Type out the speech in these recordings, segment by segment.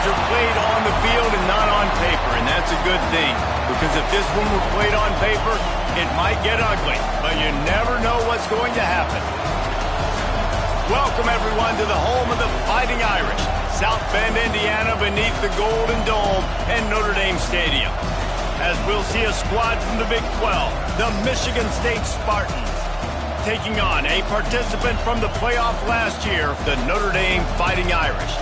are played on the field and not on paper, and that's a good thing. Because if this one were played on paper, it might get ugly, but you never know what's going to happen. Welcome, everyone, to the home of the Fighting Irish, South Bend, Indiana, beneath the Golden Dome and Notre Dame Stadium. As we'll see a squad from the Big 12, the Michigan State Spartans, taking on a participant from the playoff last year, the Notre Dame Fighting Irish.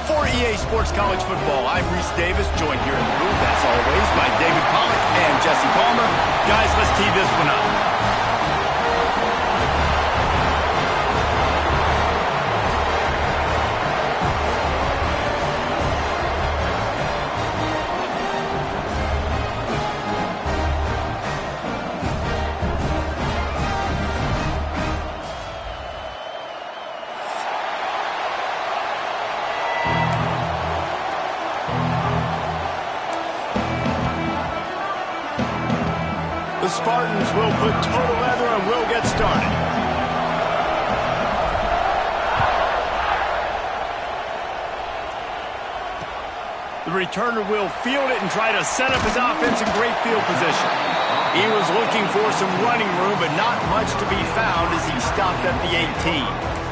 For EA Sports College Football, I'm Reese Davis, joined here in the booth, as always, by David Pollack and Jesse Palmer. Guys, let's tee this one up. The Spartans will put total leather and will get started. The returner will field it and try to set up his offense in great field position. He was looking for some running room, but not much to be found as he stopped at the 18.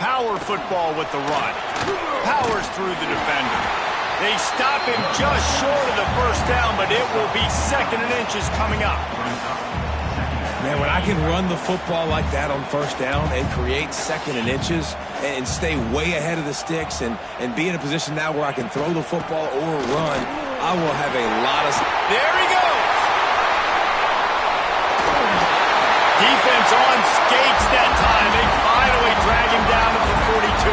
Power football with the run. Powers through the defender. They stop him just short of the first down, but it will be 2nd and inches coming up. Man, when I can run the football like that on first down and create 2nd and inches and stay way ahead of the sticks and be in a position now where I can throw the football or run, I will have a lot of... There he goes! Defense on skates that time. They finally drag him down to the 42.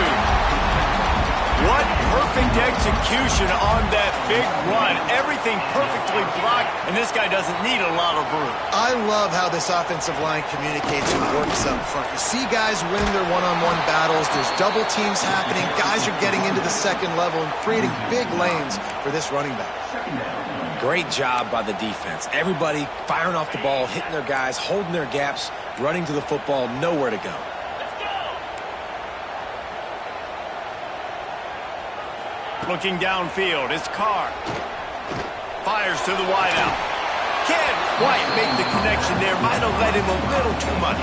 What perfect execution on that big run. Everything perfectly blocked, and this guy doesn't need a lot of room. I love how this offensive line communicates and works up front. You see guys winning their one-on-one battles. There's double teams happening. Guys are getting into the second level and creating big lanes for this running back. Great job by the defense. Everybody firing off the ball, hitting their guys, holding their gaps, running to the football, nowhere to go. Looking downfield, it's Carr. Fires to the wideout. Can't quite make the connection there. Might have led him a little too much.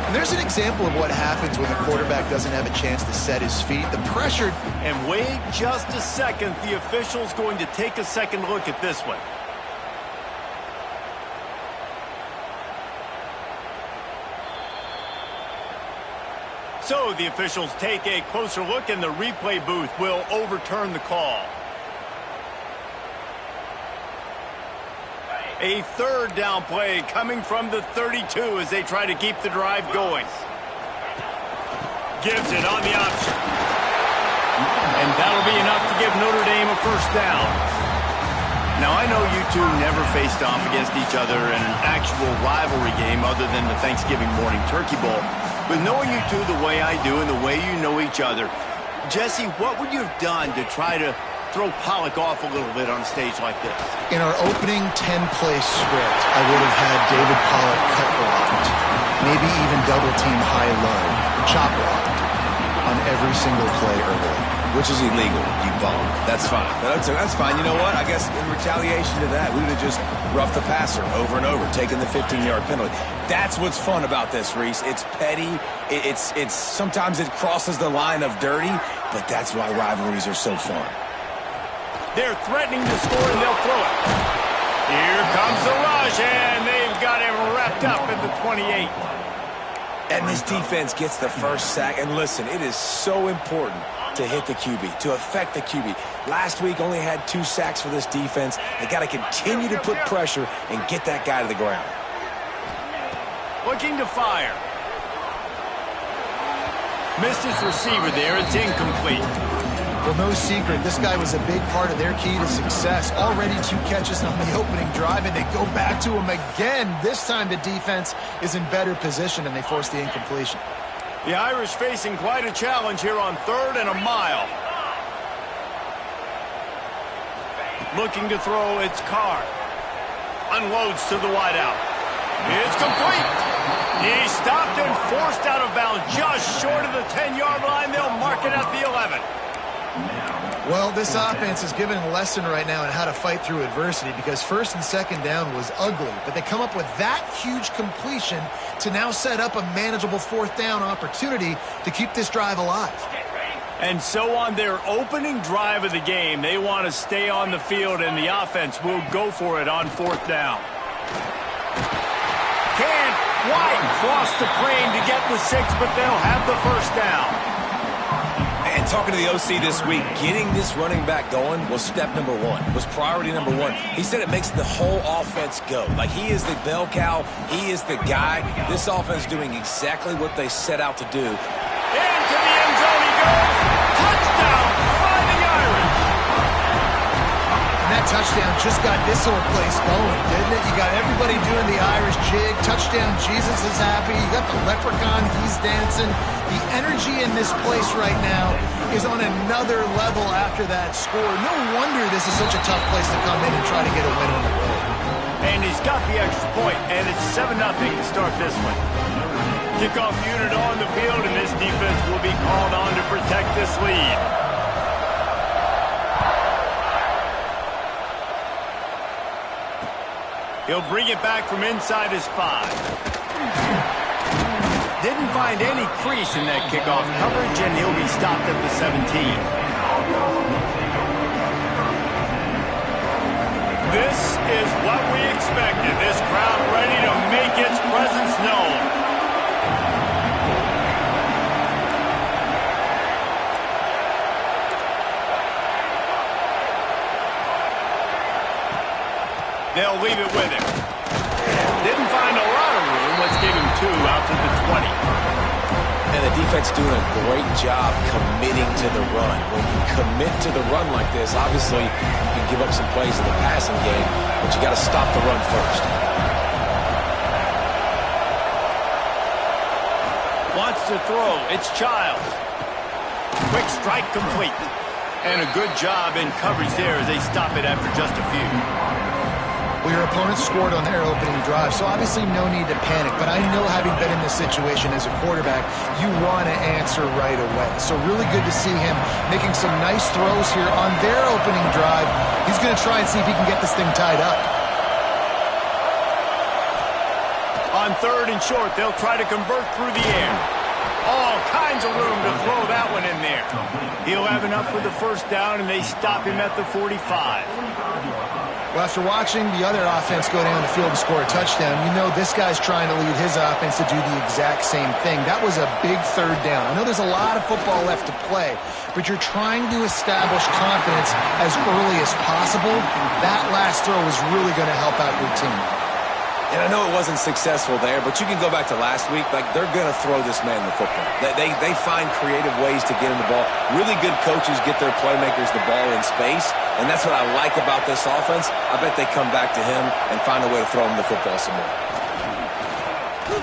And there's an example of what happens when the quarterback doesn't have a chance to set his feet. The pressure... And wait just a second. The official's going to take a second look at this one. So the officials take a closer look, and the replay booth will overturn the call. A 3rd down play coming from the 32 as they try to keep the drive going. Gives it on the option. And that'll be enough to give Notre Dame a 1st down. Now, I know you two never faced off against each other in an actual rivalry game other than the Thanksgiving morning Turkey Bowl. But knowing you two the way I do and the way you know each other, Jesse, what would you have done to try to throw Pollack off a little bit on a stage like this? In our opening 10-play script, I would have had David Pollack cut blocked, maybe even double-team high-low, chop blocked on every single play early. Which is illegal, you bum. That's fine. That's fine. You know what? I guess in retaliation to that, we would have just roughed the passer over and over, taking the 15-yard penalty. That's what's fun about this, Reese. It's petty. It's sometimes it crosses the line of dirty, but that's why rivalries are so fun. They're threatening to score, and they'll throw it. Here comes the rush, and they've got him wrapped up at the 28. And this defense gets the 1st sack. And listen, it is so important to hit the QB, to affect the QB. Last week only had 2 sacks for this defense. They got to continue to put pressure and get that guy to the ground. Looking to fire. Missed his receiver there. It's incomplete. Well, no secret, this guy was a big part of their key to success. Already 2 catches on the opening drive, and they go back to him again. This time the defense is in better position, and they force the incompletion. The Irish facing quite a challenge here on 3rd and a mile. Looking to throw, it's Carr. Unloads to the wideout. It's complete. He's stopped and forced out of bounds just short of the 10-yard line. They'll mark it at the 11. Well, this offense is given a lesson right now on how to fight through adversity because first and second down was ugly, but they come up with that huge completion to now set up a manageable fourth down opportunity to keep this drive alive. And so on their opening drive of the game, they want to stay on the field, and the offense will go for it on fourth down. Can't quite cross the plane to get the 6, but they'll have the first down. And talking to the OC this week, getting this running back going was step number one, was priority number one. He said it makes the whole offense go. Like, he is the bell cow. He is the guy. This offense is doing exactly what they set out to do. Into the end zone he goes. Touchdown, Fighting Irish. And that touchdown just got this whole place going, didn't it? You got everybody doing the Irish jig. Touchdown, Jesus is happy. You got the leprechaun, he's dancing. The energy in this place right now is on another level after that score. No wonder this is such a tough place to come in and try to get a win on the road. And he's got the extra point, and it's 7-0 to start this one. Kickoff unit on the field, and this defense will be called on to protect this lead. He'll bring it back from inside his 5. Didn't find any crease in that kickoff coverage, and he'll be stopped at the 17. This is what we expected. This crowd ready to make its presence known. They'll leave it with him. Didn't find a lot of room. Let's give him 2 out to the 20. And the defense doing a great job committing to the run. When you commit to the run like this, obviously you can give up some plays in the passing game, but you got to stop the run first. Wants to throw. It's Childs. Quick strike complete. And a good job in coverage there as they stop it after just a few. Well, your opponent scored on their opening drive, so obviously no need to panic. But I know, having been in this situation as a quarterback, you want to answer right away. So really good to see him making some nice throws here on their opening drive. He's going to try and see if he can get this thing tied up. On 3rd and short, they'll try to convert through the air. All kinds of room to throw that one in there. He'll have enough for the first down, and they stop him at the 45. Well, after watching the other offense go down the field and score a touchdown, you know this guy's trying to lead his offense to do the exact same thing. That was a big 3rd down. I know there's a lot of football left to play, but you're trying to establish confidence as early as possible. That last throw is really going to help out your team. And I know it wasn't successful there, but you can go back to last week. Like, they're going to throw this man the football. They find creative ways to get him the ball. Really good coaches get their playmakers the ball in space, and that's what I like about this offense. I bet they come back to him and find a way to throw him the football some more.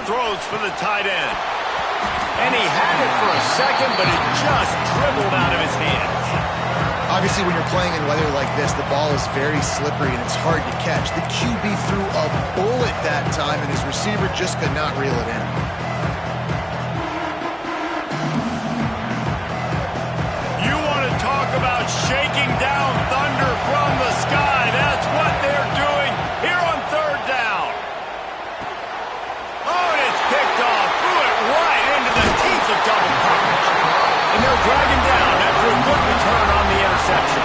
Throws for the tight end. And he had it for a second, but it just dribbled out of his hands. Obviously, when you're playing in weather like this, the ball is very slippery and it's hard to catch. The QB threw a bullet that time, and his receiver just could not reel it in. You want to talk about shaking down thunder from the sky. That's what they're doing here on 3rd down. Oh, and it's picked off. Threw it right into the teeth of double coverage. And they'll drag him down after a good return on the interception.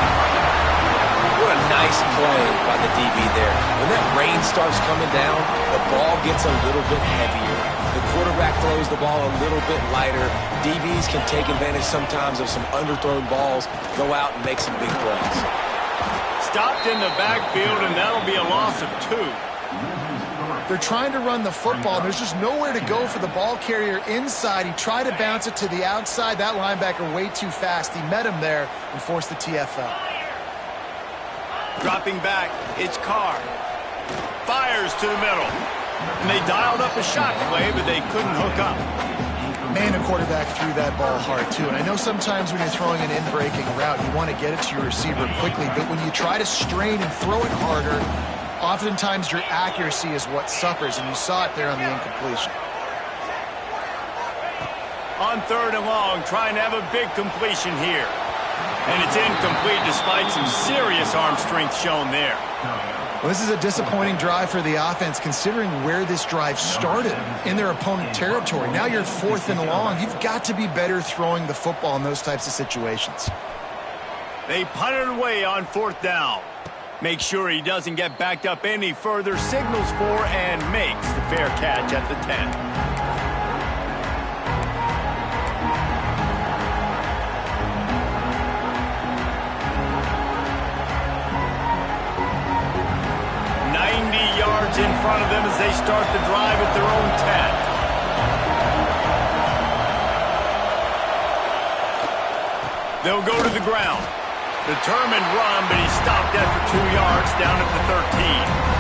What a nice play by the DB there. When that rain starts coming down, the ball gets a little bit heavier. The quarterback throws the ball a little bit lighter. DBs can take advantage sometimes of some underthrown balls, go out and make some big plays. Stopped in the backfield, and that'll be a loss of 2. They're trying to run the football. There's just nowhere to go for the ball carrier inside. He tried to bounce it to the outside. That linebacker way too fast. He met him there and forced the TFL. Dropping back, it's Carr. Fires to the middle. And they dialed up a shot play, but they couldn't hook up. Man, the quarterback threw that ball hard, too. And I know sometimes when you're throwing an in-breaking route, you want to get it to your receiver quickly. But when you try to strain and throw it harder, oftentimes your accuracy is what suffers. And you saw it there on the incompletion. On 3rd and long, trying to have a big completion here. And it's incomplete despite some serious arm strength shown there. Well, this is a disappointing drive for the offense considering where this drive started in their opponent territory. Now you're 4th and long. You've got to be better throwing the football in those types of situations. They punt it away on 4th down. Make sure he doesn't get backed up any further, signals for and makes the fair catch at the 10. In front of them as they start the drive at their own 10. They'll go to the ground. Determined run, but he stopped after 2 yards down at the 13.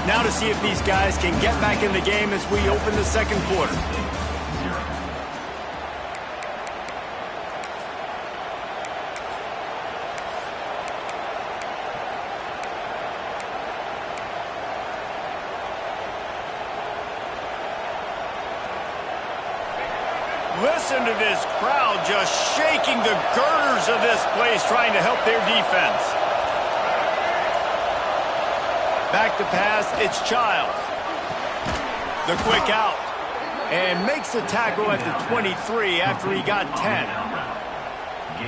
Now to see if these guys can get back in the game as we open the second quarter. Listen to this crowd just shaking the girders of this place, trying to help their defense. Back to pass, it's Childs. The quick out. And makes the tackle at the 23 after he got 10.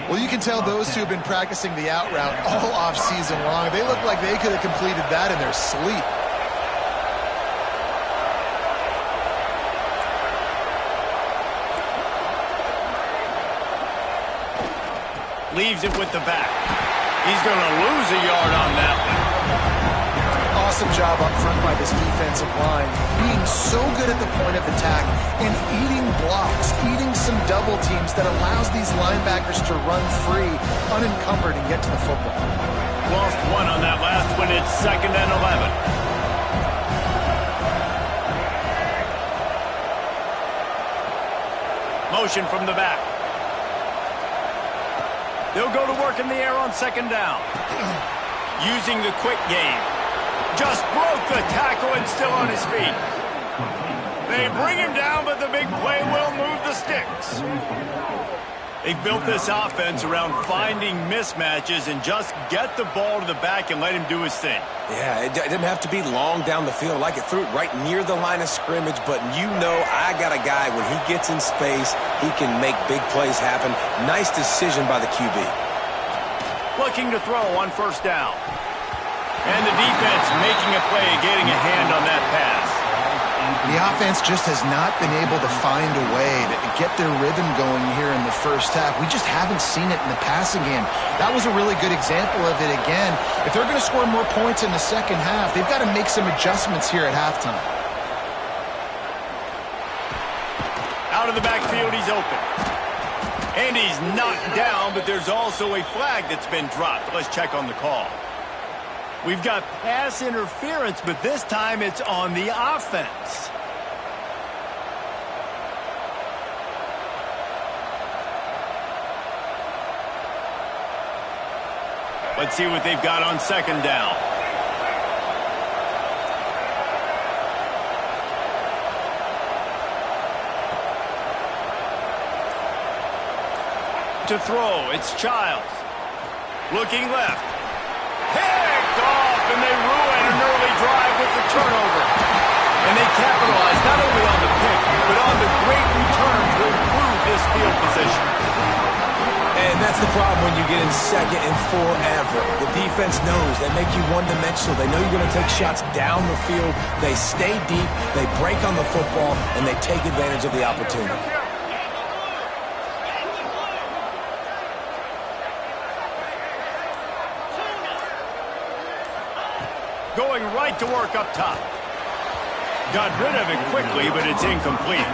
Well, you can tell those two have been practicing the out route all off-season long. They look like they could have completed that in their sleep. Leaves it with the back. He's going to lose a yard on that one. Awesome job up front by this defensive line, being so good at the point of attack and eating blocks, eating some double teams that allows these linebackers to run free, unencumbered, and get to the football. Lost one on that last one. It's 2nd and 11. Motion from the back. They'll go to work in the air on 2nd down. Using the quick game. Just broke the tackle and still on his feet. They bring him down, but the big play will move the sticks. They've built this offense around finding mismatches and just get the ball to the back and let him do his thing. Yeah, it didn't have to be long down the field. Like it threw it right near the line of scrimmage, but you know I got a guy, when he gets in space, he can make big plays happen. Nice decision by the QB. Looking to throw on 1st down. And the defense making a play, getting a hand on that pass. The offense just has not been able to find a way to get their rhythm going here in the first half. We just haven't seen it in the passing game. That was a really good example of it again. If they're going to score more points in the second half, they've got to make some adjustments here at halftime. Out of the backfield, he's open. And he's knocked down, but there's also a flag that's been dropped. Let's check on the call. We've got pass interference, but this time it's on the offense. Let's see what they've got on 2nd down. To throw, it's Childs. Looking left. Picked off, and they ruin an early drive with the turnover. And they capitalize not only on the pick, but on the great return to improve this field position. And that's the problem when you get in 2nd and forever. The defense knows they make you one-dimensional. They know you're going to take shots down the field. They stay deep, they break on the football, and they take advantage of the opportunity. Going right to work up top. Got rid of it quickly, but it's incomplete.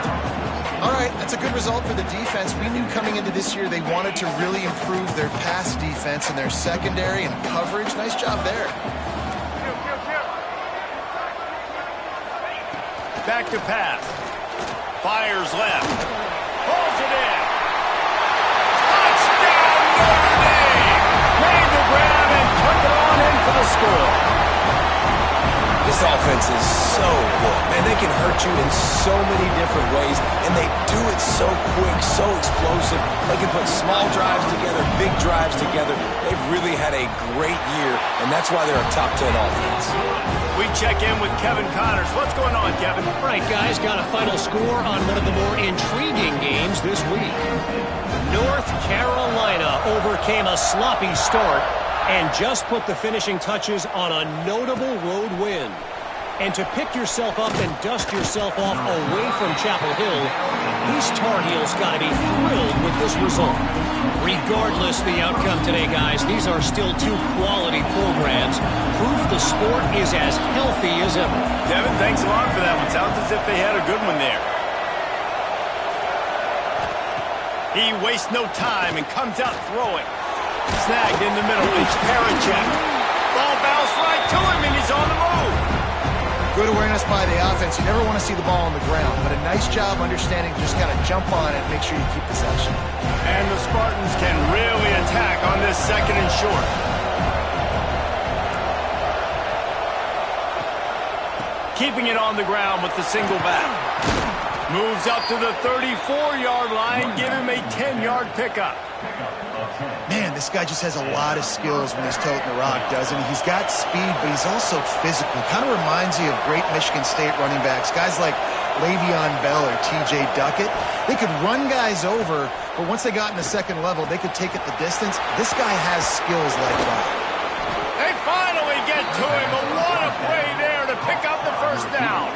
All right, that's a good result for the defense. We knew coming into this year they wanted to really improve their pass defense and their secondary and coverage. Nice job there. Back to pass. Fires left. Pulls it in. Touchdown, Notre Dame! Made the grab and took it on in for the score. This offense is so good. Man, they can hurt you in so many different ways, and they do it so quick, so explosive. They can put small drives together, big drives together. They've really had a great year, and that's why they're a top 10 offense. We check in with Kevin Connors. What's going on, Kevin? All right, guys, got a final score on one of the more intriguing games this week. North Carolina overcame a sloppy start and just put the finishing touches on a notable road win. And to pick yourself up and dust yourself off away from Chapel Hill, these Tar Heels got to be thrilled with this result. Regardless the outcome today, guys, these are still two quality programs. Proof the sport is as healthy as ever. Devin, thanks a lot for that one. Sounds as if they had a good one there. He wastes no time and comes out throwing. Snagged in the middle. It's Parachek. Ball bounced right to him, and he's on the move. Good awareness by the offense. You never want to see the ball on the ground, but a nice job understanding just kind of jump on it and make sure you keep possession. And the Spartans can really attack on this second and short. Keeping it on the ground with the single back. Moves up to the 34-yard line. Give him a 10-yard pickup. Man, this guy just has a lot of skills when he's toting the rock, doesn't he? He's got speed, but he's also physical. Kind of reminds you of great Michigan State running backs. Guys like Le'Veon Bell or T.J. Duckett. They could run guys over, but once they got in the second level, they could take it the distance. This guy has skills like that. They finally get to him. But what a play there to pick up the first down.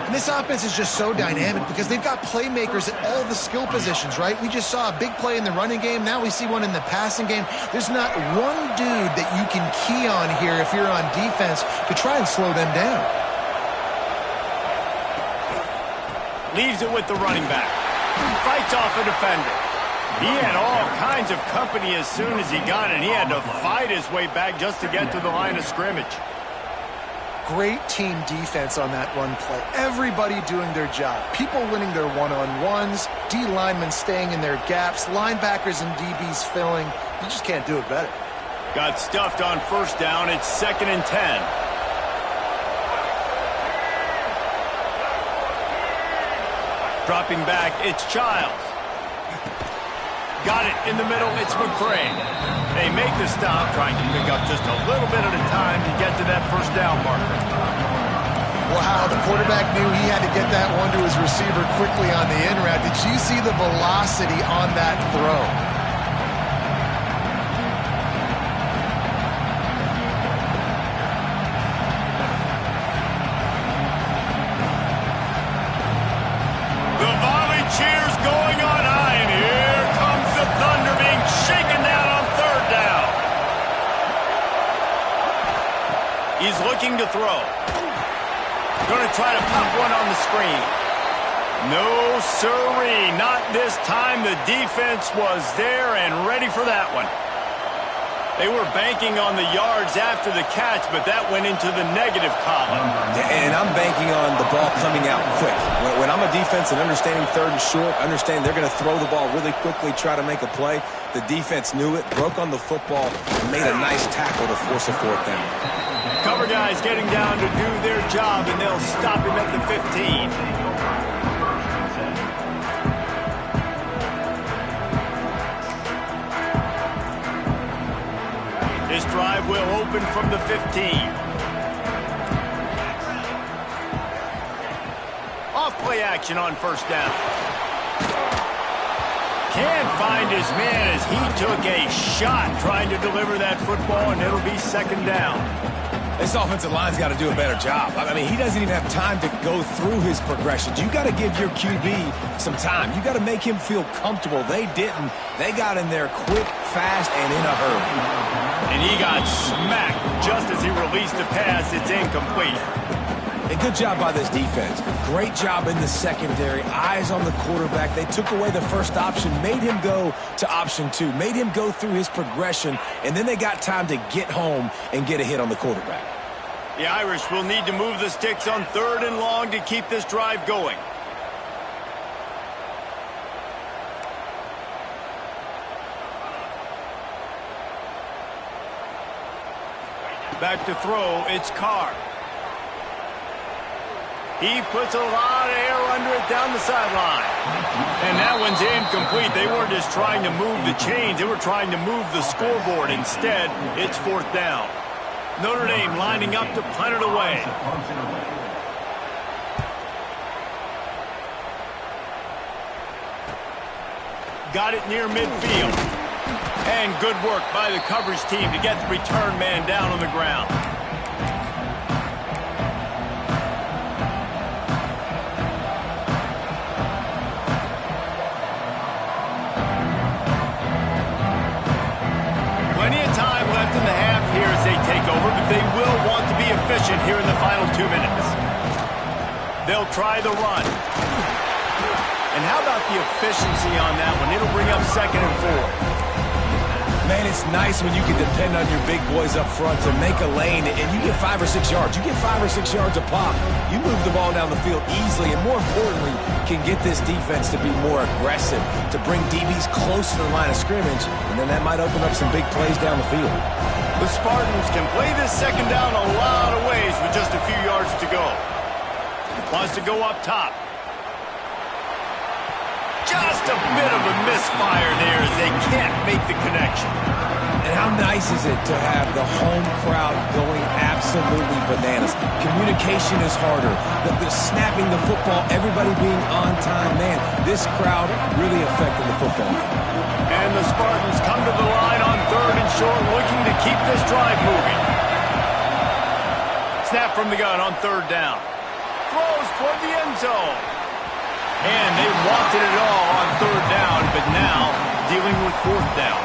And this offense is just so dynamic because they've got playmakers at all the skill positions, right? We just saw a big play in the running game. Now we see one in the passing game. There's not one dude that you can key on here if you're on defense to try and slow them down. Leaves it with the running back. Fights off a defender. He had all kinds of company as soon as he got it. He had to fight his way back just to get to the line of scrimmage. Great team defense on that run play. Everybody doing their job. People winning their one-on-ones, D linemen staying in their gaps, linebackers and DBs filling. You just can't do it better. Got stuffed on first down. It's 2nd and 10. Dropping back, it's Childs. Got it in the middle, it's McCray. They make the stop, trying to pick up just a little bit at a time to get to that first down marker. Wow, the quarterback knew he had to get that one to his receiver quickly on the in route. Did you see the velocity on that throw? The volley cheers going on high, and here comes the Thunder being shaken down on third down. He's looking to throw. Going to try to pop one on the screen. No siree, not this time. The defense was there and ready for that one. They were banking on the yards after the catch, but that went into the negative column. And I'm banking on the ball coming out quick. When I'm a defense and understanding third and short, understand they're going to throw the ball really quickly, try to make a play. The defense knew it, broke on the football, and made a nice tackle to force a fourth down. Cover guys getting down to do their job, and they'll stop him at the 15. This drive will open from the 15. Off play action on first down. Can't find his man as he took a shot trying to deliver that football, and it'll be 2nd down. This offensive line's got to do a better job. I mean, he doesn't even have time to go through his progressions. You got to give your QB some time. You got to make him feel comfortable. They didn't. They got in there quick, fast, and in a hurry. And he got smacked just as he released the pass. It's incomplete. And good job by this defense. Great job in the secondary. Eyes on the quarterback. They took away the first option, made him go to option 2, made him go through his progression, and then they got time to get home and get a hit on the quarterback. The Irish will need to move the sticks on 3rd and long to keep this drive going. Back to throw, it's Carr. He puts a lot of air under it down the sideline. And that one's incomplete. They weren't just trying to move the chains. They were trying to move the scoreboard. Instead, it's 4th down. Notre Dame lining up to punt it away. Got it near midfield. And good work by the coverage team to get the return man down on the ground. Plenty of time left in the half here as they take over, but they will want to be efficient here in the final 2 minutes. They'll try the run. And how about the efficiency on that one? It'll bring up 2nd and 4. Man, it's nice when you can depend on your big boys up front to make a lane, and you get 5 or 6 yards. You get 5 or 6 yards a pop. You move the ball down the field easily, and more importantly, can get this defense to be more aggressive, to bring DBs close to the line of scrimmage, and then that might open up some big plays down the field. The Spartans can play this 2nd down a lot of ways with just a few yards to go. Wants to go up top. Just a bit of a misfire there as they can't make the connection. And how nice is it to have the home crowd going absolutely bananas? Communication is harder. The snapping the football, everybody being on time. Man, this crowd really affected the football. And the Spartans come to the line on 3rd and short, looking to keep this drive moving. Snap from the gun on 3rd down. Throws toward the end zone. And they wanted it all on 3rd down, but now dealing with 4th down.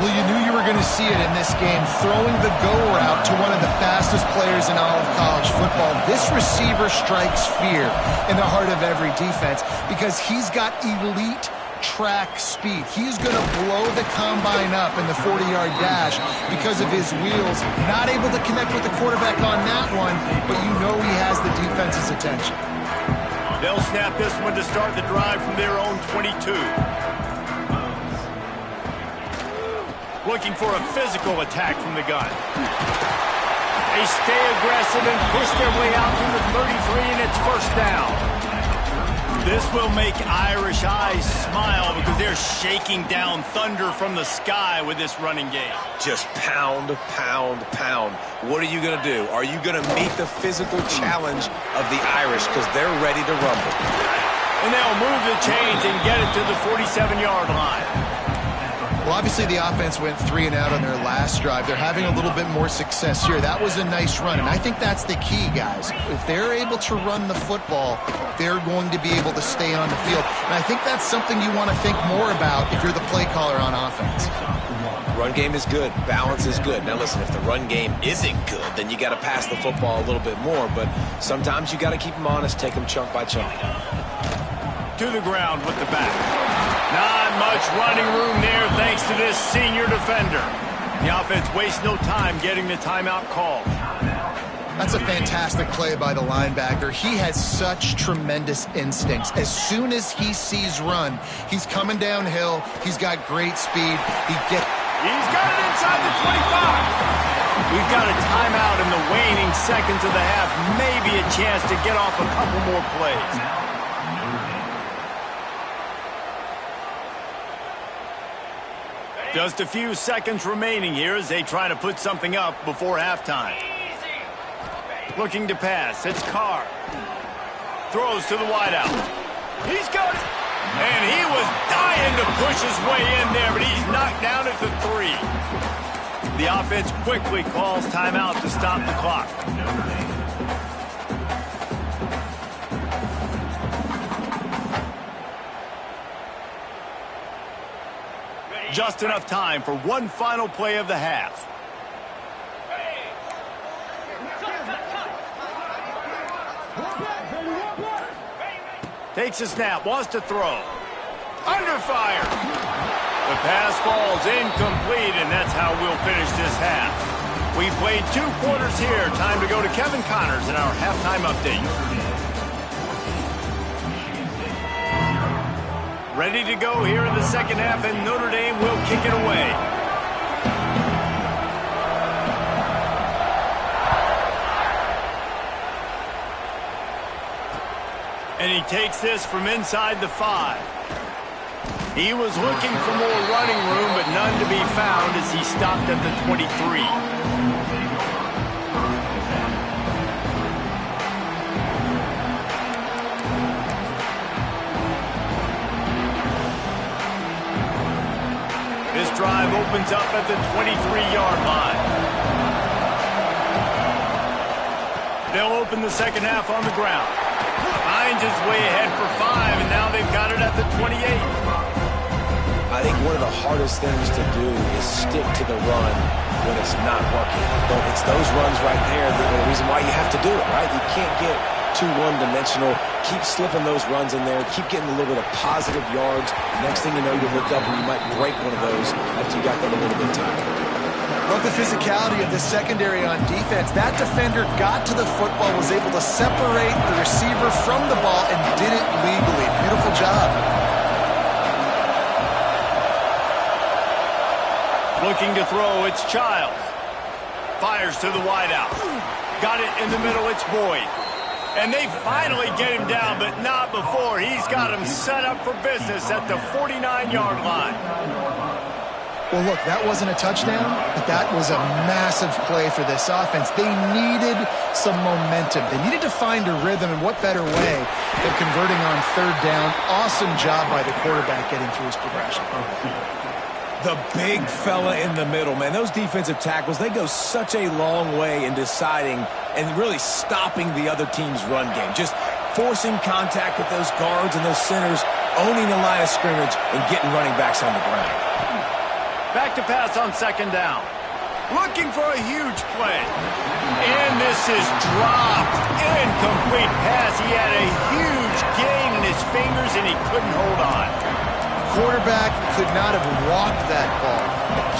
Well, you knew you were going to see it in this game, throwing the go route to one of the fastest players in all of college football. This receiver strikes fear in the heart of every defense because he's got elite track speed. He's going to blow the combine up in the 40-yard dash because of his wheels. Not able to connect with the quarterback on that one, but you know he has the defense's attention. They'll snap this one to start the drive from their own 22. Looking for a physical attack from the gun. They stay aggressive and push their way out to the 33, and it's 1st down. This will make Irish eyes smile because they're shaking down thunder from the sky with this running game. Just pound, pound, pound. What are you going to do? Are you going to meet the physical challenge of the Irish because they're ready to rumble? And they'll move the chains and get it to the 47-yard line. Well, obviously the offense went 3 and out on their last drive. They're having a little bit more success here. That was a nice run, and I think that's the key, guys. If they're able to run the football, they're going to be able to stay on the field. And I think that's something you want to think more about if you're the play caller on offense. Run game is good. Balance is good. Now, listen, if the run game isn't good, then you got to pass the football a little bit more. But sometimes you got to keep them honest, take them chunk by chunk. To the ground with the back. Not much running room there thanks to this senior defender. The offense wastes no time getting the timeout call. That's a fantastic play by the linebacker. He has such tremendous instincts. As soon as he sees run, he's coming downhill. He's got great speed. He's got it inside the 25. We've got a timeout in the waning seconds of the half. Maybe a chance to get off a couple more plays. Just a few seconds remaining here as they try to put something up before halftime. Looking to pass. It's Carr. Throws to the wideout. He's got it. And he was dying to push his way in there, but he's knocked down at the 3. The offense quickly calls timeout to stop the clock. Just enough time for one final play of the half. Takes a snap, wants to throw. Under fire. The pass falls incomplete, and that's how we'll finish this half. We've played 2 quarters here. Time to go to Kevin Connors in our halftime update. Ready to go here in the second half, and Notre Dame will kick it away. And he takes this from inside the 5. He was looking for more running room, but none to be found as he stopped at the 23. This drive opens up at the 23-yard line. They'll open the second half on the ground. Finds his way ahead for 5, and now they've got it at the 28. I think one of the hardest things to do is stick to the run when it's not working. But it's those runs right there that are the reason why you have to do it, right? You can't get too one-dimensional. Keep slipping those runs in there. Keep getting a little bit of positive yards. Next thing you know, you look up and you might break one of those after you got them a little bit tired. Love the physicality of the secondary on defense. That defender got to the football, was able to separate the receiver from the ball, and did it legally. Beautiful job. Looking to throw, it's Childs. Fires to the wideout. Got it in the middle, it's Boyd. And they finally get him down, but not before. He's got him set up for business at the 49-yard line. Well, look, that wasn't a touchdown, but that was a massive play for this offense. They needed some momentum. They needed to find a rhythm, and what better way than converting on 3rd down. Awesome job by the quarterback getting through his progression. The big fella in the middle, man. Those defensive tackles, they go such a long way in deciding and really stopping the other team's run game. Just forcing contact with those guards and those centers, owning the line of scrimmage, and getting running backs on the ground. Back to pass on 2nd down. Looking for a huge play. And this is dropped. Incomplete pass. He had a huge gain in his fingers, and he couldn't hold on. Quarterback could not have walked that ball,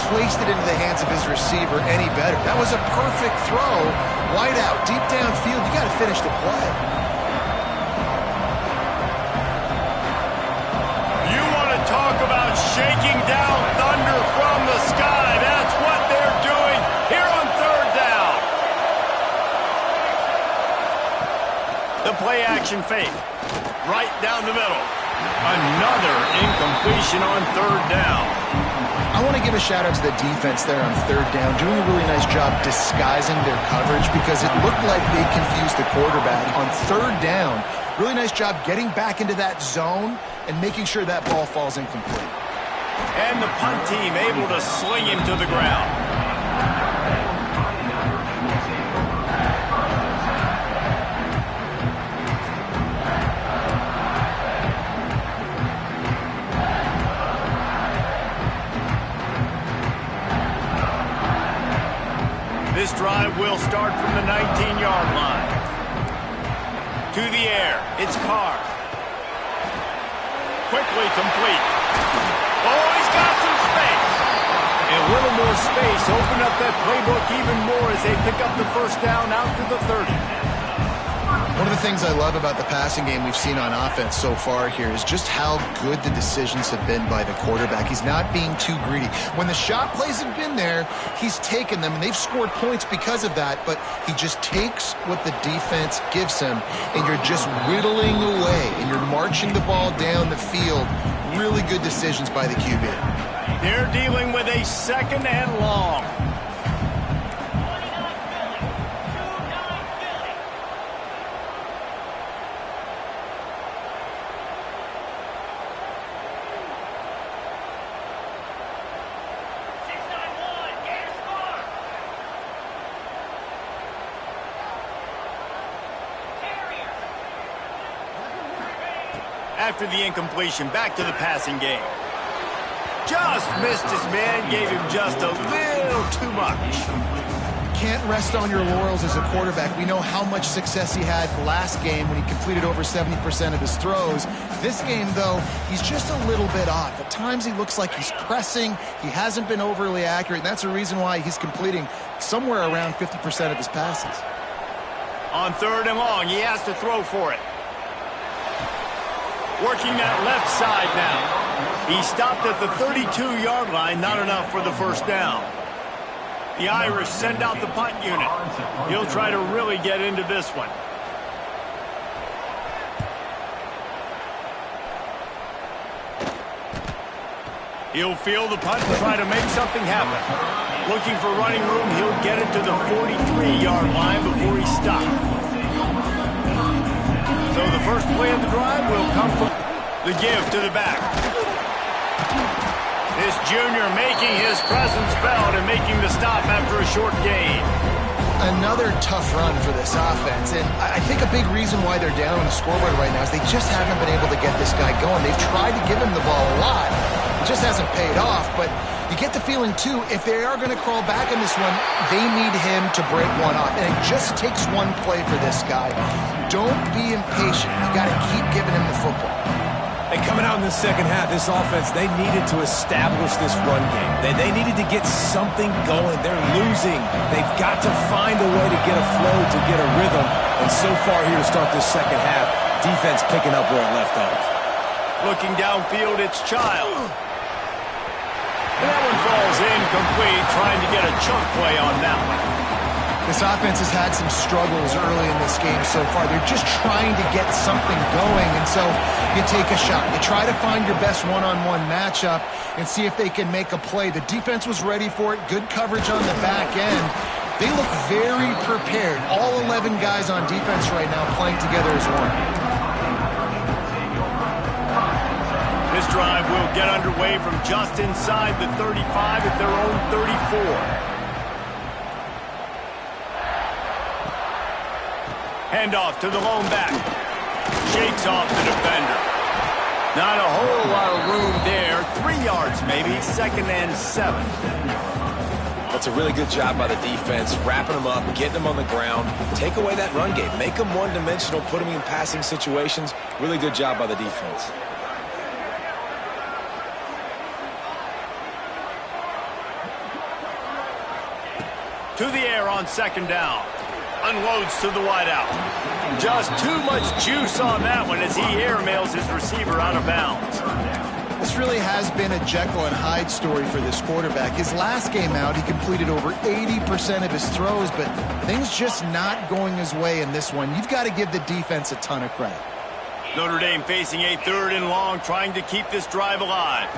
placed it into the hands of his receiver any better. That was a perfect throw. Wide out, deep downfield. You got to finish the play. You want to talk about shaking down thunder from the sky. That's what they're doing here on 3rd down. The play action fake. Right down the middle. Another incompletion on 3rd down. I want to give a shout out to the defense there on 3rd down, doing a really nice job disguising their coverage because it looked like they confused the quarterback on 3rd down. Really nice job getting back into that zone and making sure that ball falls incomplete. And the punt team able to sling him to the ground. This drive will start from the 19-yard line. To the air, it's Carr. Quickly complete. Oh, he's got some space. And a little more space. Open up that playbook even more as they pick up the 1st down out to the 30. One of the things I love about the passing game we've seen on offense so far here is just how good the decisions have been by the quarterback. He's not being too greedy. When the shot plays have been there, he's taken them, and they've scored points because of that, but he just takes what the defense gives him, and you're just whittling away, and you're marching the ball down the field. Really good decisions by the QB. They're dealing with a 2nd and long. After the incompletion, back to the passing game. Just missed his man, gave him just a little too much. can't rest on your laurels as a quarterback. We know how much success he had last game when he completed over 70% of his throws. This game, though, he's just a little bit off. At times he looks like he's pressing. He hasn't been overly accurate, and that's the reason why he's completing somewhere around 50% of his passes. On 3rd and long, he has to throw for it. Working that left side now. He stopped at the 32-yard line, not enough for the first down. The Irish send out the punt unit. He'll try to really get into this one. He'll field the punt and try to make something happen. Looking for running room, he'll get it to the 43-yard line before he stops. So the first play of the drive will come from the give to the back. This junior making his presence felt and making the stop after a short gain. Another tough run for this offense, and I think a big reason why they're down on the scoreboard right now is they just haven't been able to get this guy going. They've tried to give him the ball a lot. It just hasn't paid off, but you get the feeling, too, if they are going to crawl back in this one, they need him to break one off, and it just takes one play for this guy. Don't be impatient. You got to keep giving him the football. And coming out in the second half, this offense, they needed to establish this run game. They needed to get something going. They're losing. They've got to find a way to get a flow, to get a rhythm. And so far here to start this second half, defense picking up where it left off. Looking downfield, it's Child. And that one falls incomplete, trying to get a chunk play on that one. This offense has had some struggles early in this game so far. They're just trying to get something going, and so you take a shot. You try to find your best one-on-one matchup and see if they can make a play. The defense was ready for it. Good coverage on the back end. They look very prepared. All 11 guys on defense right now playing together as one. This drive will get underway from just inside the 35 at their own 34. Handoff to the lone back. Shakes off the defender. Not a whole lot of room there. 3 yards maybe. 2nd and 7. That's a really good job by the defense, wrapping them up, getting them on the ground. Take away that run game. Make them one-dimensional, put them in passing situations. Really good job by the defense. To the air on 2nd down. Unloads to the wideout. Just too much juice on that one as he airmails his receiver out of bounds. This really has been a Jekyll and Hyde story for this quarterback. His last game out, he completed over 80% of his throws, but things just not going his way in this one. You've got to give the defense a ton of credit. Notre Dame facing a 3rd and long, trying to keep this drive alive.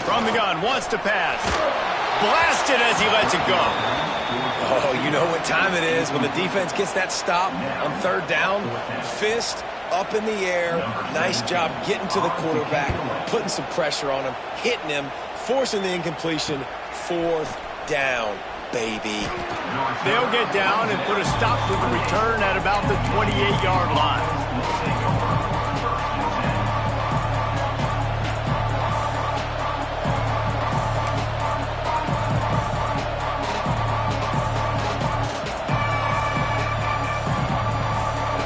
From the gun, wants to pass. Blasted as he lets it go. Oh, you know what time it is when the defense gets that stop on 3rd down. Fist up in the air. Nice job getting to the quarterback, putting some pressure on him, hitting him, forcing the incompletion. 4th down, baby. They'll get down and put a stop to the return at about the 28-yard line.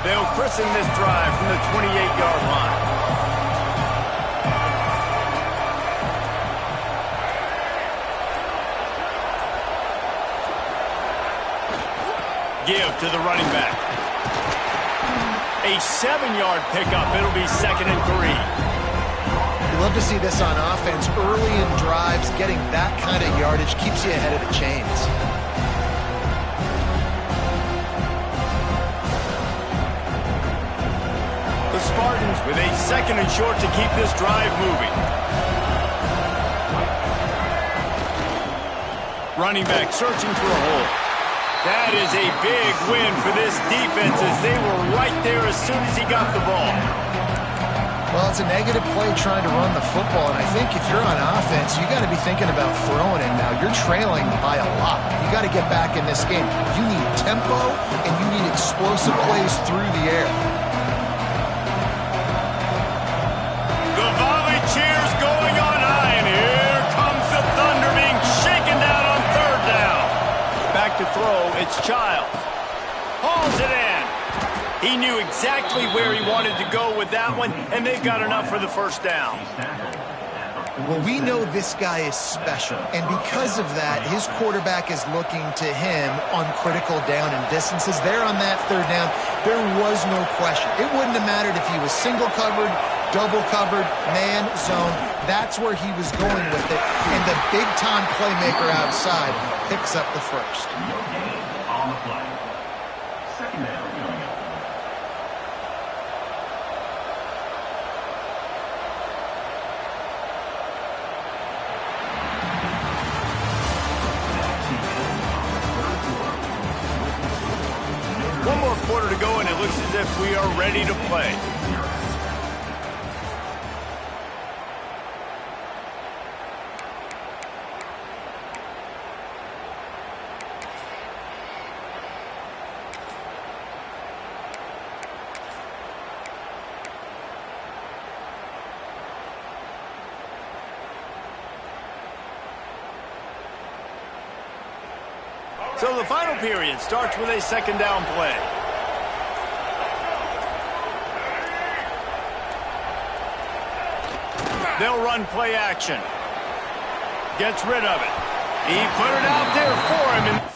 They'll christen this drive from the 28-yard line. Give to the running back. A 7-yard pickup. It'll be 2nd and 3. You love to see this on offense. Early in drives, getting that kind of yardage keeps you ahead of the chains. Spartans with a 2nd and short to keep this drive moving. Running back searching for a hole. That is a big win for this defense as they were right there as soon as he got the ball. Well, it's a negative play trying to run the football, and I think if you're on offense, you got to be thinking about throwing it now. You're trailing by a lot. You got to get back in this game. You need tempo, and you need explosive plays through the air. Cheers going on high, and here comes the Thunder being shaken down on 3rd down. Back to throw It's Childs. Hauls it in. He knew exactly where he wanted to go with that one, and they've got enough for the first down. Well, we know this guy is special, and because of that, his quarterback is looking to him on critical down and distances. There on that third down, there was no question. It wouldn't have mattered if he was single covered, double covered, man, zone. That's where he was going with it, and the big-time playmaker outside picks up the first. On the play. Second down. One more quarter to go, and it looks as if we are ready to play. So the final period starts with a second down play. They'll run play action. Gets rid of it. He put it out there for him. And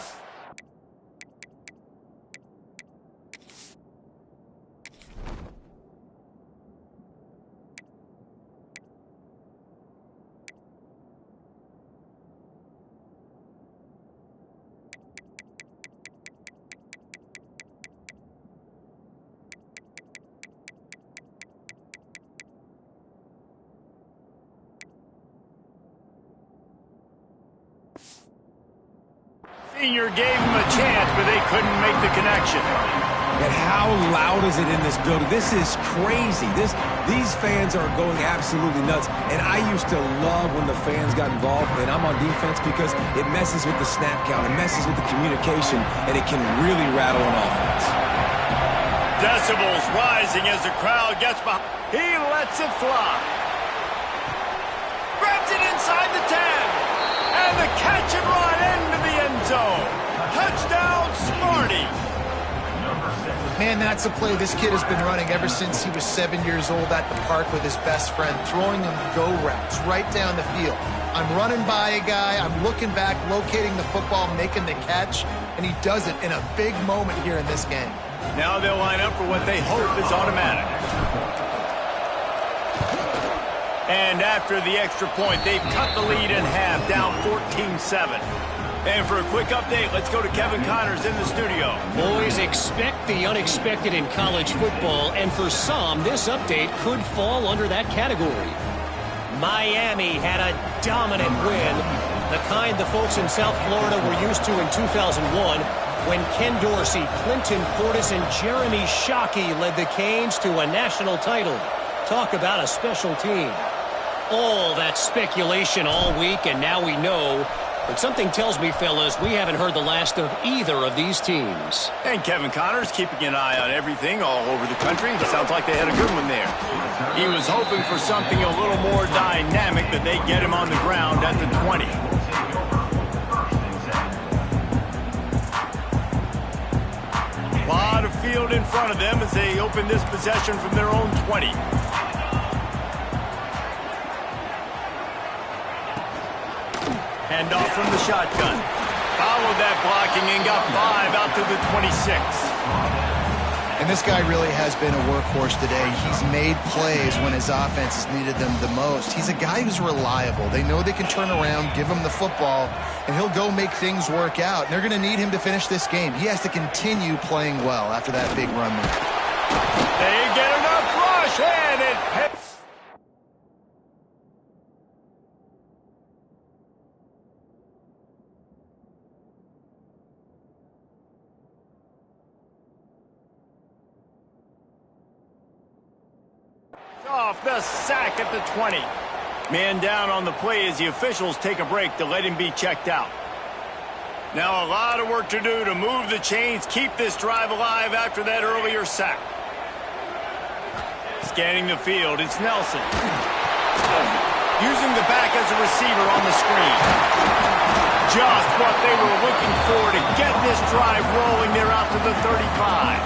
Senior gave him a chance, but they couldn't make the connection. And how loud is it in this building? This is crazy. These fans are going absolutely nuts. And I used to love when the fans got involved, and I'm on defense because it messes with the snap count, it messes with the communication, and it can really rattle an offense. Decibels rising as the crowd gets behind. He lets it fly. Grabs it inside the 10. And the catch and run into the end zone. Touchdown, Smarty. Man, that's a play this kid has been running ever since he was 7 years old at the park with his best friend, throwing him go routes right down the field. I'm running by a guy, I'm looking back, locating the football, making the catch, and he does it in a big moment here in this game. Now they'll line up for what they hope is automatic. And after the extra point, they've cut the lead in half, down 14-7. And for a quick update, let's go to Kevin Connors in the studio. Boys, expect the unexpected in college football, and for some, this update could fall under that category. Miami had a dominant win, the kind the folks in South Florida were used to in 2001, when Ken Dorsey, Clinton Portis, and Jeremy Shockey led the Canes to a national title. Talk about a special team. All that speculation all week, and now we know. But something tells me, fellas, we haven't heard the last of either of these teams. And Kevin Connors keeping an eye on everything all over the country. Sounds like they had a good one there. He was hoping for something a little more dynamic, that they get him on the ground at the 20. A lot of field in front of them as they open this possession from their own 20. Hand off from the shotgun. Followed that blocking and got 5 out to the 26. And this guy really has been a workhorse today. He's made plays when his offense has needed them the most. He's a guy who's reliable. They know they can turn around, give him the football, and he'll go make things work out. And they're going to need him to finish this game. He has to continue playing well after that big run there. They get enough rush, and it hits. Off the sack at the 20. Man down on the play as the officials take a break to let him be checked out. Now a lot of work to do to move the chains, keep this drive alive after that earlier sack. Scanning the field, it's Nelson. Using the back as a receiver on the screen. just what they were looking for to get this drive rolling there out to the 35.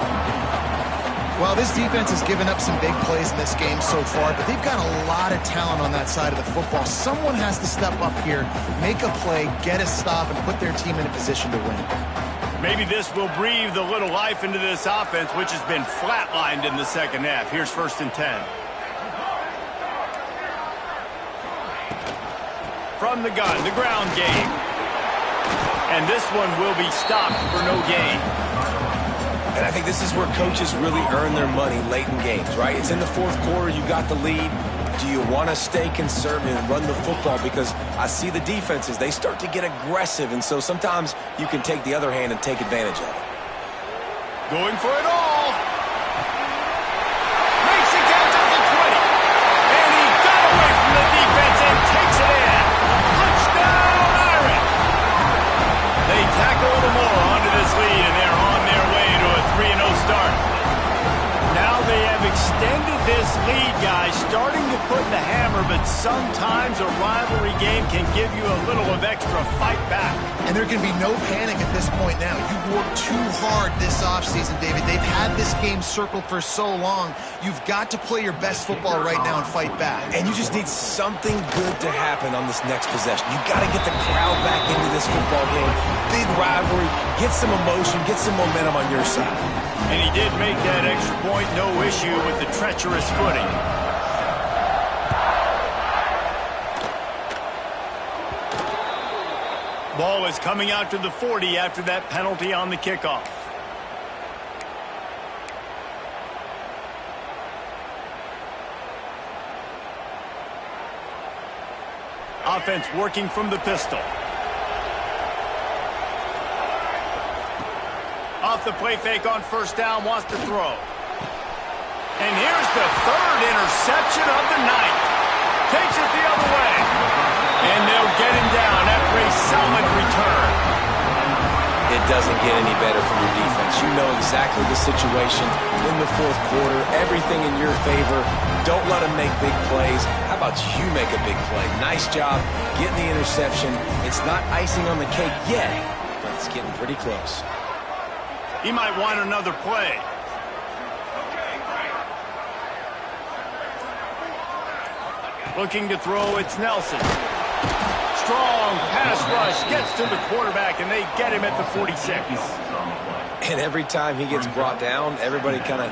Well, this defense has given up some big plays in this game so far, but they've got a lot of talent on that side of the football. Someone has to step up here, make a play, get a stop, and put their team in a position to win. Maybe this will breathe a little life into this offense, which has been flatlined in the second half. Here's 1st and 10. From the gun, the ground game. And this one will be stopped for no gain. And I think this is where coaches really earn their money late in games, right? It's in the 4th quarter. You got the lead. Do you want to stay conservative and run the football? Because I see the defenses, they start to get aggressive, and so sometimes you can take the other hand and take advantage of it. Going for it all. Makes it down to the 20. And he got away from the defense and takes it in. Touchdown, Irish. They tack a little more onto this lead, and they're on their way to a 3-0 start. Now they have extended this lead, guys, starting to put the hammer, but sometimes a rivalry game can give you a little of extra fight back. And there can be no panic at this point now. You've worked too hard this offseason, David. They've had this game circled for so long. You've got to play your best football right now and fight back. And you just need something good to happen on this next possession. You got to get the crowd back into this football game. Big rivalry. Get some emotion. Get some momentum on your side. And he did make that extra point, no issue with the treacherous footing. Ball is coming out to the 40 after that penalty on the kickoff. Offense working from the pistol. Off the play fake on 1st down, wants to throw. And here's the 3rd interception of the night. Takes it the other way. And they'll get him down after a solid return. It doesn't get any better from your defense. You know exactly the situation in the 4th quarter. Everything in your favor. Don't let them make big plays. How about you make a big play? Nice job getting the interception. It's not icing on the cake yet, but it's getting pretty close. He might want another play. Looking to throw, it's Nelson. Strong pass rush, gets to the quarterback, and they get him at the 46. And every time he gets brought down, everybody kind of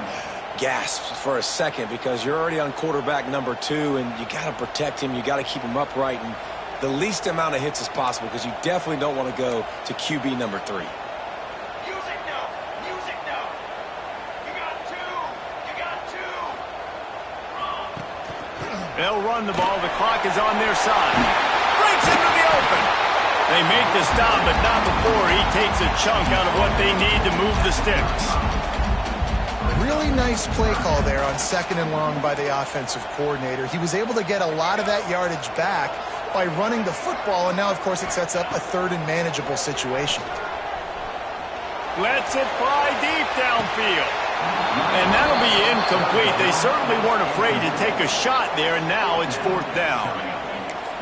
gasps for a second because you're already on quarterback number 2, and you got to protect him. You got to keep him upright and the least amount of hits as possible because you definitely don't want to go to QB number 3. They'll run the ball. The clock is on their side. Breaks into the open. They make the stop, but not before he takes a chunk out of what they need to move the sticks. Really nice play call there on 2nd and long by the offensive coordinator. He was able to get a lot of that yardage back by running the football, and now, of course, it sets up a 3rd and manageable situation. Lets it fly deep downfield. And that'll be incomplete. They certainly weren't afraid to take a shot there, and now it's 4th down.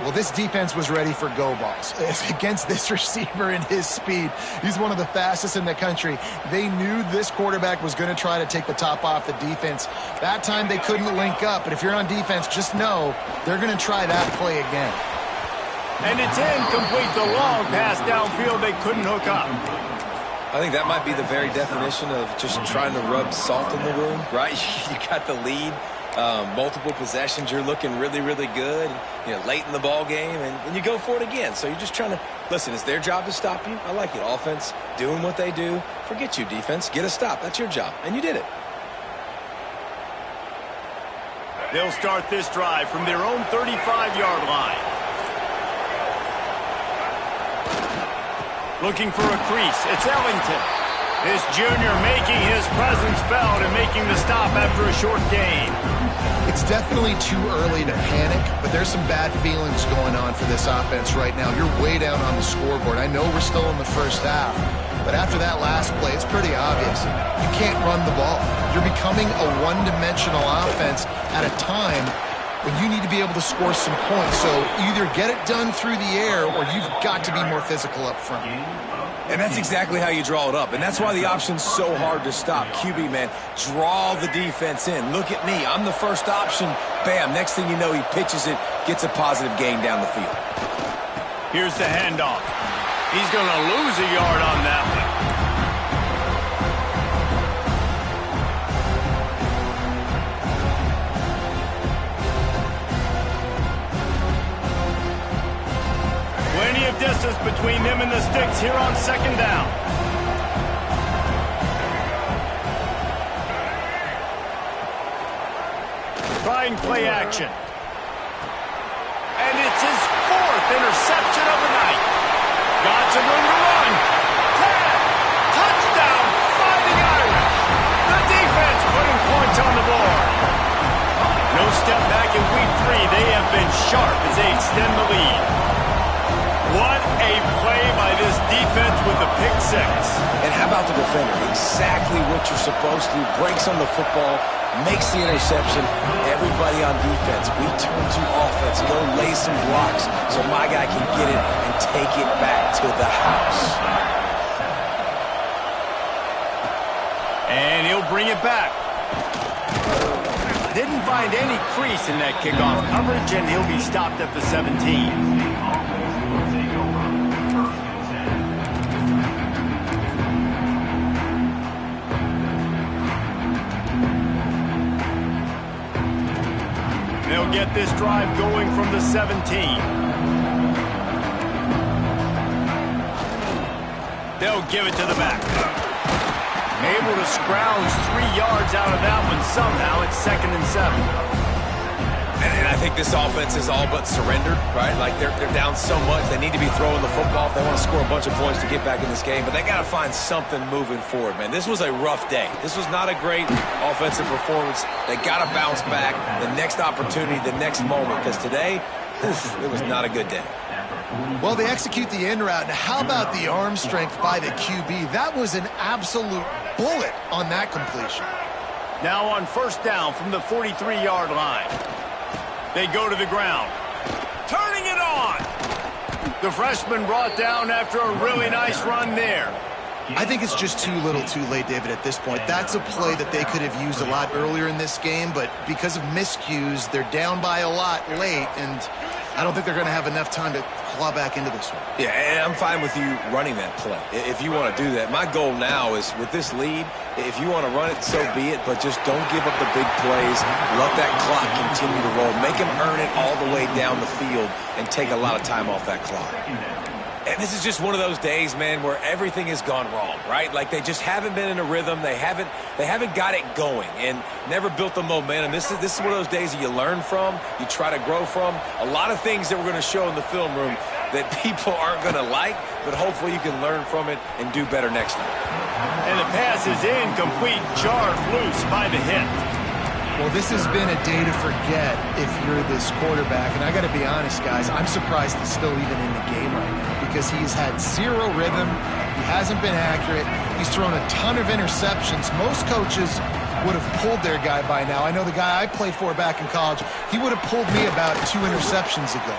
Well, this defense was ready for go balls. Against this receiver and his speed, he's one of the fastest in the country. They knew this quarterback was going to try to take the top off the defense. That time they couldn't link up, but if you're on defense, just know they're going to try that play again. And it's incomplete. The long pass downfield, they couldn't hook up. I think that might be the very definition of just trying to rub salt in the wound, right? You got the lead, multiple possessions, you're looking really, really good, late in the ball game, and you go for it again. So you're just trying to, listen, it's their job to stop you. I like it. Offense, doing what they do. Forget you, defense. Get a stop. That's your job, and you did it. They'll start this drive from their own 35-yard line. Looking for a crease. It's Ellington. This junior making his presence felt and making the stop after a short gain. It's definitely too early to panic, but there's some bad feelings going on for this offense right now. You're way down on the scoreboard. I know we're still in the 1st half, but after that last play, it's pretty obvious. You can't run the ball. You're becoming a one-dimensional offense at a time when you need to be able to score some points. So either get it done through the air or you've got to be more physical up front. And that's exactly how you draw it up. And that's why the option's so hard to stop. QB, man, draw the defense in. Look at me. I'm the first option. Bam. Next thing you know, he pitches it, gets a positive gain down the field. Here's the handoff. He's going to lose a yard on that one. Plenty of distance between them and the sticks here on second down. Trying play action. And it's his fourth interception of the night. Got some room to run. Touchdown, Fighting Irish. The defense putting points on the board. No step back in week 3. They have been sharp as they extend the lead. What a play by this defense with the pick 6. And how about the defender? Exactly what you're supposed to do. Breaks on the football, makes the interception. Everybody on defense, we turn to offense. Go lay some blocks so my guy can get it and take it back to the house. And he'll bring it back. Didn't find any crease in that kickoff coverage, and he'll be stopped at the 17. They'll get this drive going from the 17. They'll give it to the back. Able to scrounge 3 yards out of that one somehow. It's 2nd and 7. And I think this offense is all but surrendered, right? Like they're down so much. They need to be throwing the football if they want to score a bunch of points to get back in this game. But they got to find something moving forward, man. This was a rough day. This was not a great offensive performance. They got to bounce back. The next opportunity, the next moment. Because today, it was not a good day. Well, they execute the in route. Now, how about the arm strength by the QB? That was an absolute bullet on that completion. Now on first down from the 43-yard line. They go to the ground. Turning it on. The freshman brought down after a really nice run there. I think it's just too little too late, David, at this point. That's a play that they could have used a lot earlier in this game, but because of miscues, they're down by a lot late, and I don't think they're going to have enough time to claw back into this one. Yeah, and I'm fine with you running that play if you want to do that. My goal now is with this lead, if you want to run it, so be it, but just don't give up the big plays. Let that clock continue to roll. Make him earn it all the way down the field and take a lot of time off that clock. And this is just one of those days, man, where everything has gone wrong, right? Like they just haven't been in a rhythm. They haven't got it going and never built the momentum. This is one of those days that you learn from, you try to grow from. A lot of things that we're going to show in the film room that people aren't going to like, but hopefully you can learn from it and do better next time. And the pass is incomplete, jarred loose by the hit. Well, this has been a day to forget if you're this quarterback. And I got to be honest, guys, I'm surprised he's still even in the game right now because he's had zero rhythm. He hasn't been accurate. He's thrown a ton of interceptions. Most coaches would have pulled their guy by now. I know the guy I played for back in college, he would have pulled me about 2 interceptions ago.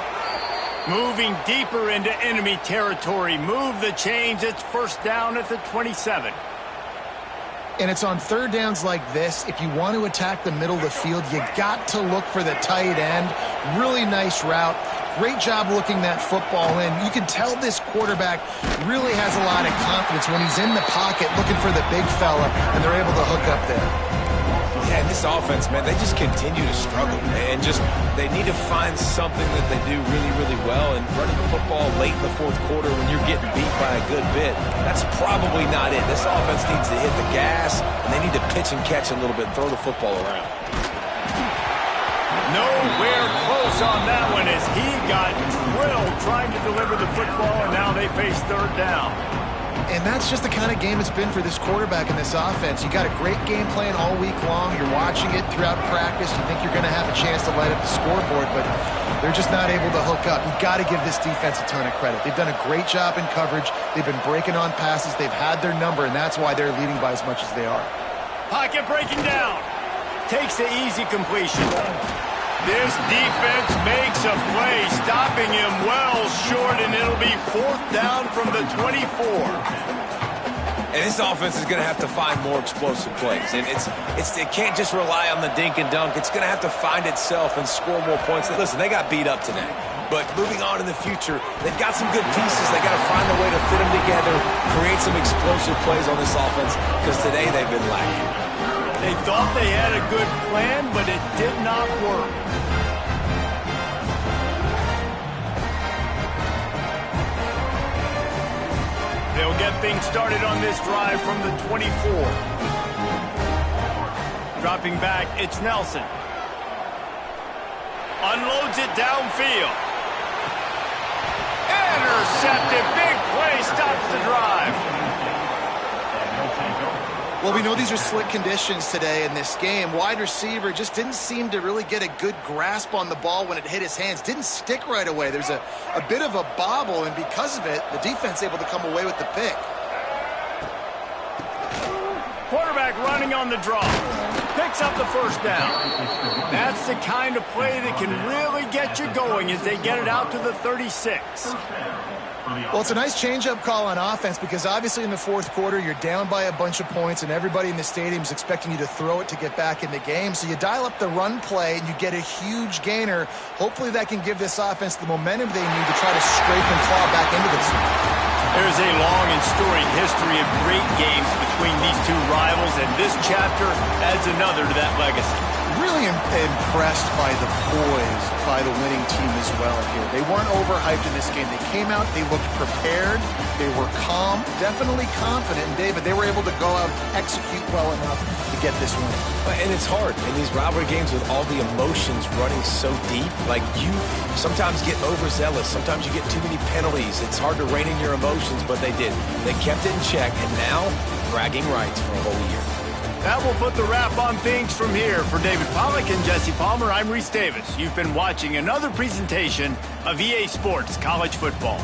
Moving deeper into enemy territory. Move the chains. It's first down at the 27. And it's on third downs like this. If you want to attack the middle of the field, you got to look for the tight end. Really nice route. Great job looking that football in. You can tell this quarterback really has a lot of confidence when he's in the pocket looking for the big fella, and they're able to hook up there. Yeah, and this offense, man, they just continue to struggle. And just they need to find something that they do really, really well. And running the football late in the fourth quarter when you're getting beat by a good bit, that's probably not it. This offense needs to hit the gas, and they need to pitch and catch a little bit and throw the football around. Nowhere close on that one as he got drilled trying to deliver the football, and now they face third down. And that's just the kind of game it's been for this quarterback in this offense. You got a great game plan all week long. You're watching it throughout practice. You think you're going to have a chance to light up the scoreboard, but they're just not able to hook up. You got to give this defense a ton of credit. They've done a great job in coverage. They've been breaking on passes. They've had their number, and that's why they're leading by as much as they are. Pocket breaking down. Takes the easy completion. This defense makes a play, stopping him well short, and it'll be 4th down from the 24. And this offense is going to have to find more explosive plays. And it can't just rely on the dink and dunk. It's going to have to find itself and score more points. Listen, they got beat up today. But moving on in the future, they've got some good pieces. They got to find a way to fit them together, create some explosive plays on this offense, because today they've been lacking. They thought they had a good plan, but it did not work. They'll get things started on this drive from the 24. Dropping back, it's Nelson. Unloads it downfield. Intercepted. Big play stops the drive. Well, we know these are slick conditions today in this game. Wide receiver just didn't seem to really get a good grasp on the ball when it hit his hands. Didn't stick right away. There's a bit of a bobble, and because of it, the defense able to come away with the pick. Quarterback running on the draw. Picks up the 1st down. That's the kind of play that can really get you going as they get it out to the 36. Well, it's a nice change-up call on offense because obviously in the 4th quarter, you're down by a bunch of points and everybody in the stadium is expecting you to throw it to get back in the game. So you dial up the run play and you get a huge gainer. Hopefully that can give this offense the momentum they need to try to scrape and claw back into this. There's a long and storied history of great games between these two rivals, and this chapter adds another to that legacy. Really impressed by the poise by the winning team as well here. They weren't overhyped in this game. They came out, they looked prepared, they were calm, definitely confident. And David, they were able to go out and execute well enough to get this win. And it's hard in these rivalry games with all the emotions running so deep. Like, you sometimes get overzealous. Sometimes you get too many penalties. It's hard to rein in your emotions, but they did. They kept it in check, and now bragging rights for a whole year. That will put the wrap on things from here. For David Pollack and Jesse Palmer, I'm Reese Davis. You've been watching another presentation of EA Sports College Football.